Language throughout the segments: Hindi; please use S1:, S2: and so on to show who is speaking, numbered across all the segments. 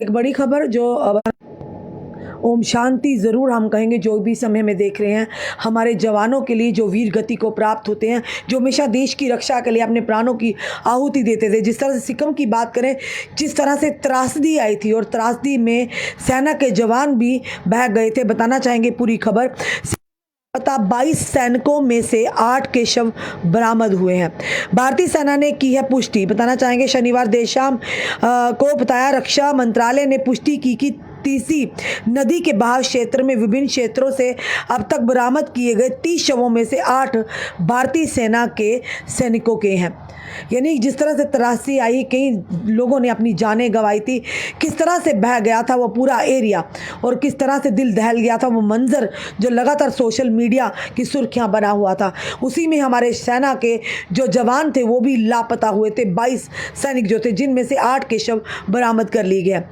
S1: एक बड़ी खबर जो अब ओम शांति ज़रूर हम कहेंगे, जो भी समय में देख रहे हैं हमारे जवानों के लिए जो वीर गति को प्राप्त होते हैं, जो हमेशा देश की रक्षा के लिए अपने प्राणों की आहुति देते थे। जिस तरह से सिक्किम की बात करें, जिस तरह से त्रासदी आई थी और त्रासदी में सेना के जवान भी बह गए थे। बताना चाहेंगे पूरी खबर। पता 22 सैनिकों में से 8 के शव बरामद हुए हैं। भारतीय सेना ने की है पुष्टि। बताना चाहेंगे शनिवार देर शाम को बताया, रक्षा मंत्रालय ने पुष्टि की कि तीसी नदी के बहाव क्षेत्र में विभिन्न क्षेत्रों से अब तक बरामद किए गए 30 शवों में से 8 भारतीय सेना के सैनिकों के हैं। यानी जिस तरह से त्रासदी आई, कई लोगों ने अपनी जानें गंवाई थी, किस तरह से बह गया था वो पूरा एरिया और किस तरह से दिल दहल गया था वो मंजर जो लगातार सोशल मीडिया की सुर्खियां बना हुआ था। उसी में हमारे सेना के जो जवान थे वो भी लापता हुए थे। 22 सैनिक जो थे, जिनमें से 8 के शव बरामद कर लिए गए।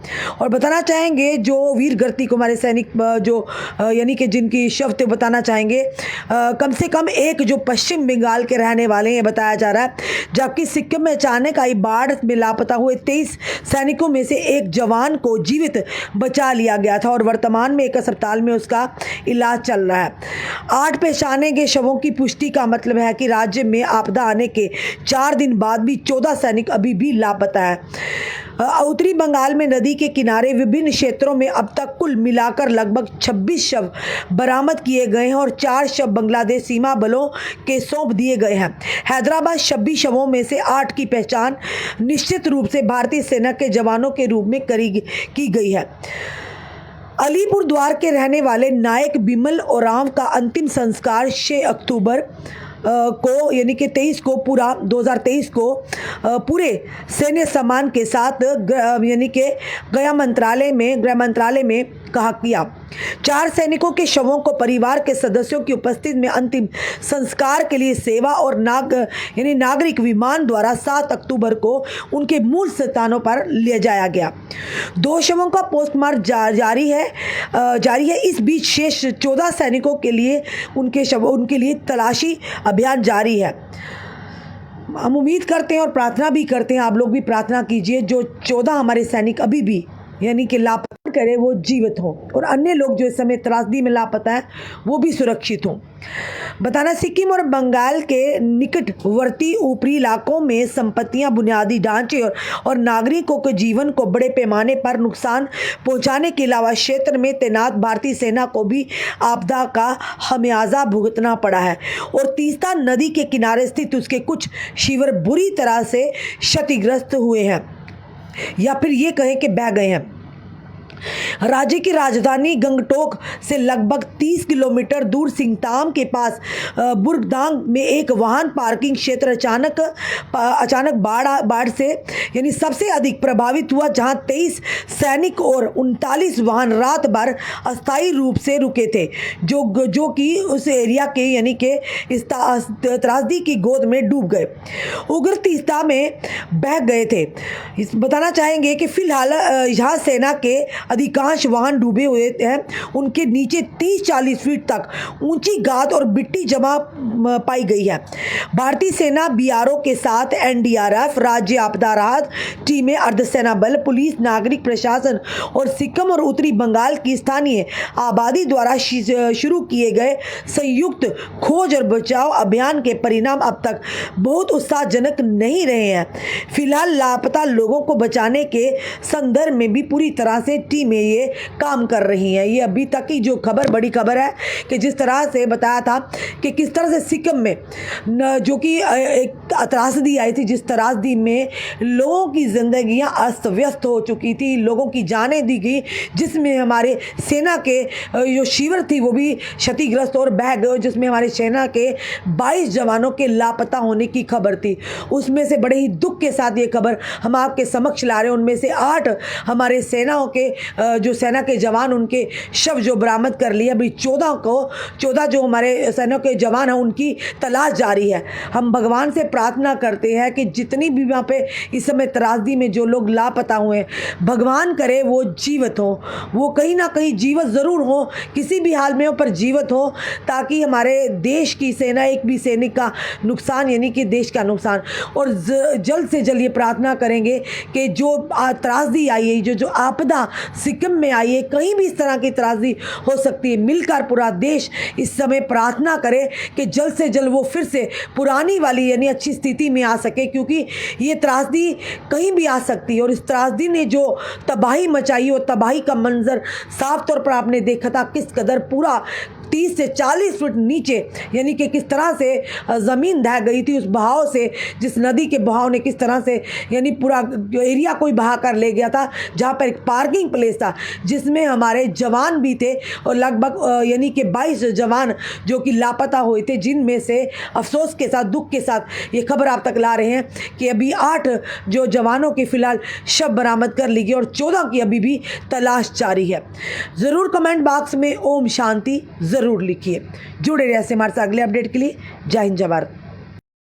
S1: और बताना चाहेंगे जो वीर गति को हमारे सैनिक जो यानी कि जिनकी शव थे, बताना चाहेंगे कम से कम एक जो पश्चिम बंगाल के रहने वाले हैं बताया जा रहा है, जबकि सिक्किम में अचानक आई बाढ़ में लापता हुए 23 सैनिकों में से एक जवान को जीवित बचा लिया गया था और वर्तमान में एक अस्पताल में उसका इलाज चल रहा है। 8 पहचाने गए शवों की पुष्टि का मतलब है कि राज्य में आपदा आने के 4 दिन बाद भी 14 सैनिक अभी भी लापता है। उत्तरी बंगाल में नदी के किनारे विभिन्न क्षेत्रों में अब तक कुल मिलाकर लगभग 26 शव बरामद किए गए हैं और 4 शव बांग्लादेश सीमा बलों के सौंप दिए गए हैं। हैदराबाद 26 शवों में से 8 की पहचान निश्चित रूप से भारतीय सेना के जवानों के रूप में की गई है। अलीपुर द्वार के रहने वाले नायक बिमल ओरांव का अंतिम संस्कार 6 अक्टूबर को यानी कि 23 को पूरा 2023 को पूरे सैन्य सम्मान के साथ यानी कि गृह मंत्रालय में कहा किया। 4 सैनिकों के शवों को परिवार के सदस्यों की उपस्थिति में अंतिम संस्कार के लिए सेवा और नागरिक विमान द्वारा 7 अक्टूबर को उनके मूल स्थानों पर ले जाया गया। 2 शवों का पोस्टमार्टम जारी है। इस बीच शेष 14 सैनिकों के लिए उनके लिए तलाशी अभियान जारी है। हम उम्मीद करते हैं और प्रार्थना भी करते हैं, आप लोग भी प्रार्थना कीजिए, जो 14 हमारे सैनिक अभी भी यानी कि लापता करे वो जीवित हों और अन्य लोग जो इस समय त्रासदी में लापता हैं वो भी सुरक्षित हों। बताना, सिक्किम और बंगाल के निकटवर्ती ऊपरी इलाकों में संपत्तियां, बुनियादी ढांचे और नागरिकों के जीवन को बड़े पैमाने पर नुकसान पहुंचाने के अलावा क्षेत्र में तैनात भारतीय सेना को भी आपदा का खमियाजा भुगतना पड़ा है और तीस्ता नदी के किनारे स्थित उसके कुछ शिविर बुरी तरह से क्षतिग्रस्त हुए हैं या फिर ये कहें कि बह गए हैं। राज्य की राजधानी गंगटोक से लगभग 30 किलोमीटर दूर सिंगताम के पास बुर्गदांग में एक वाहन पार्किंग क्षेत्र अचानक बाढ़ से यानी सबसे अधिक प्रभावित हुआ, जहां 23 सैनिक और 39 वाहन रात भर अस्थायी रूप से रुके थे, जो कि उस एरिया के यानी कि इस त्रासदी की गोद में डूब गए, उग्र तीस्ता में बह गए थे। बताना चाहेंगे कि फिलहाल यहाँ सेना के अधिकांश वाहन डूबे हुए हैं। उनके नीचे 30-40 फीट तक ऊंची गाद और मिट्टी जमा पाई गई है। भारतीय सेना बीआरओ के साथ एनडीआरएफ, राज्य आपदा राहत टीमें, अर्धसेना बल, पुलिस, नागरिक प्रशासन और सिक्किम और उत्तरी बंगाल की स्थानीय आबादी द्वारा शुरू किए गए संयुक्त खोज और बचाव अभियान के परिणाम अब तक बहुत उत्साहजनक नहीं रहे हैं। फिलहाल लापता लोगों को बचाने के संदर्भ में भी पूरी तरह से टीमें ये काम कर रही हैं। ये अभी तक की जो बड़ी खबर है कि जिस तरह से बताया था कि किस तरह से सिक्किम में जो कि एक त्रासदी आई थी, जिस त्रासदी में लोगों की जिंदगियां अस्त व्यस्त हो चुकी थी, लोगों की जानें दी गई, जिसमें हमारे सेना के जो शिविर थी वो भी क्षतिग्रस्त और बह गए, जिसमें हमारे सेना के 22 जवानों के लापता होने की खबर थी। उसमें से बड़े ही दुख के साथ ये खबर हम आपके समक्ष ला रहे हैं। उनमें से 8 हमारे सेनाओं के जो सेना के जवान उनके शव जो बरामद कर लिए। अभी 14 जो हमारे सेना के जवान हैं उनकी तलाश जारी है। हम भगवान से प्रार्थना करते हैं कि जितनी भी वहाँ पे इस समय त्रासदी में जो लोग लापता हुए हैं, भगवान करे वो जीवित हो, वो कहीं ना कहीं जीवित ज़रूर हो, किसी भी हाल में हो पर जीवित हो, ताकि हमारे देश की सेना, एक भी सैनिक का नुकसान यानी कि देश का नुकसान। और जल्द से जल्द ये प्रार्थना करेंगे कि जो त्रासदी आई है, जो आपदा सिक्किम में आई है, कहीं भी इस तरह की त्रासदी हो सकती है, मिलकर पूरा देश इस समय प्रार्थना करे कि जल्द से जल्द वो फिर से पुरानी वाली यानी अच्छी स्थिति में आ सके, क्योंकि ये त्रासदी कहीं भी आ सकती है। और इस त्रासदी ने जो तबाही मचाई, वो तबाही का मंजर साफ तौर पर आपने देखा था, किस कदर पूरा 30 से 40 फुट नीचे यानी कि किस तरह से ज़मीन ढह गई थी उस बहाव से, जिस नदी के बहाव ने किस तरह से यानी पूरा एरिया कोई बहा कर ले गया था, जहाँ पर एक पार्किंग प्लेस था जिसमें हमारे जवान भी थे और लगभग यानी कि 22 जवान जो कि लापता हुए थे, जिनमें से अफसोस के साथ, दुख के साथ ये खबर आप तक ला रहे हैं कि अभी 8 जो जवानों की फ़िलहाल शव बरामद कर ली गई और 14 की अभी भी तलाश जारी है। ज़रूर कमेंट बॉक्स में ओम शांति ज़रूर लिखिए। जुड़े रहिए ऐसे हमारे साथ अगले अपडेट के लिए। जय हिंद, जय भारत।